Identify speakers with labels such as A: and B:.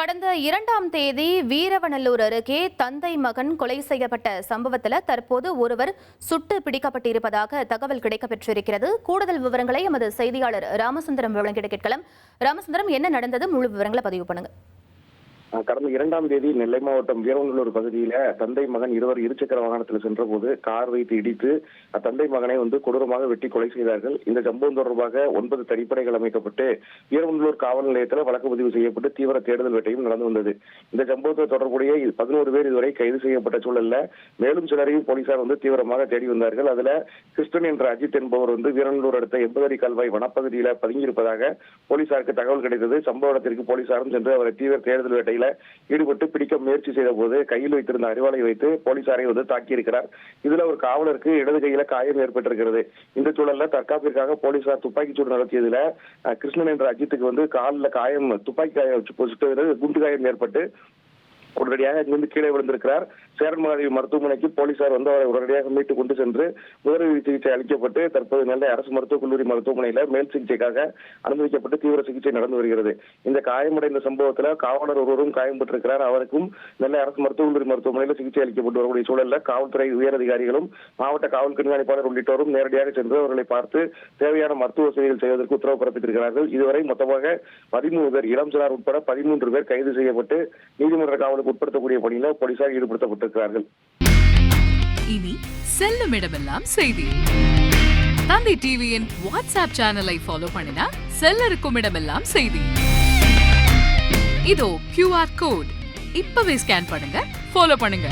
A: கடந்த 2ஆம் தேதி வீரவநல்லூர் அருகே தந்தை மகன் கொலை செய்யப்பட்ட சம்பவத்தில் தற்போது ஒருவர் சுட்டு பிடிக்கப்பட்டிருப்பதாக தகவல் கிடைக்கப்பெற்றிருக்கிறது. கூடுதல் விவரங்களை எமது செய்தியாளர் ராமசுந்தரம் வழங்கிட கேட்கலாம். ராமசுந்தரம், என்ன நடந்தது? முழு விவரங்களை பதிவு பண்ணுங்க.
B: கடந்த 2ஆம் தேதி நெல்லை மாவட்டம் வீரவநல்லூர் பகுதியில தந்தை மகன் இருவர் இருசக்கர வாகனத்தில் சென்ற போது கார் வைத்து இடித்து தந்தை மகனை கொடூரமாக வெட்டி கொலை செய்தார்கள். இந்த சம்பவம் தொடர்பாக 9 தனிப்படைகள் அமைக்கப்பட்டு வீரவநல்லூர் காவல் நிலையத்தில் வழக்கு பதிவு செய்யப்பட்டு தீவிர தேடுதல் வேட்டையும் நடந்து வந்தது. இந்த சம்பவத்தில் தொடர்புடைய 11 பேர் இதுவரை கைது செய்யப்பட்ட சூழல்ல மேலும் சிலரையும் போலீசார் தீவிரமாக தேடி வந்தார்கள். அதுல கிருஷ்ணன் என்ற அஜித் என்பவர் வீரவநல்லூர் அடுத்த 80 அடி கால்வாய் வனப்பகுதியில பதுங்கியிருப்பதாக போலீசாருக்கு தகவல் கிடைத்தது. சம்பவ இடத்திற்கு போலீசாரும் சென்று அவரை தீவிர தேடுதல் வேட்டையில் ஈடுபட்டு பிடிக்க முயற்சி செய்த போது கையில் வைத்திருந்த அறிவாளை வைத்து போலீசாரை தாக்கியிருக்கிறார். இதுல ஒரு காவலருக்கு இடது கையில காயம் ஏற்பட்டிருக்கிறது. இந்த சூழல்ல தற்காப்பிற்காக போலீசார் துப்பாக்கிச்சூடு நடத்தியதுல கிருஷ்ணன் என்ற அஜித்துக்கு காலில் காயம், துப்பாக்கி காயம், குண்டு காயம் ஏற்பட்டு உடனடியாக இங்கிருந்து கீழே விழுந்திருக்கிறார். சேரன்மகாதேவி மருத்துவமனைக்கு போலீசார் அவரை உடனடியாக மீட்டு கொண்டு சென்று முதலுதவி சிகிச்சை அளிக்கப்பட்டு தற்போது நெல்லை அரசு மருத்துவக் கல்லூரி மருத்துவமனையில மேல் சிகிச்சைக்காக அனுமதிக்கப்பட்டு தீவிர சிகிச்சை நடந்து வருகிறது. இந்த காயமடைந்த சம்பவத்தில் காவலர் ஒருவரும் காயம் பெற்றிருக்கிறார். அவருக்கும் நெல்லை அரசு மருத்துவக் கல்லூரி மருத்துவமனையில் சிகிச்சை அளிக்கப்பட்டு வரக்கூடிய சூழல்ல காவல்துறை உயரதிகாரிகளும் மாவட்ட காவல் கண்காணிப்பாளர் உள்ளிட்டோரும் நேரடியாக சென்று அவர்களை பார்த்து தேவையான மருத்துவ வசதிகள் செய்வதற்கு உத்தரவு பிறப்பித்திருக்கிறார்கள். இதுவரை மொத்தமாக 13 பேர், இளம் சிறார் உட்பட 13 பேர் கைது செய்யப்பட்டு நீதிமன்ற காவலுக்கு உட்படுத்தக்கூடிய பணியில போலீசார் ஈடுபடுத்தப்பட்டிருக்கிறார்கள்.
C: இனி செல்லும் இடமெல்லாம் செய்தி. தந்தை டிவியின் வாட்ஸ்அப் சேனலை ஃபாலோ பண்ணினா செல்லருக்கும் இடமெல்லாம் செய்தி. இதோ QR கோட், இப்பவே ஸ்கேன் பண்ணுங்க, ஃபாலோ பண்ணுங்க.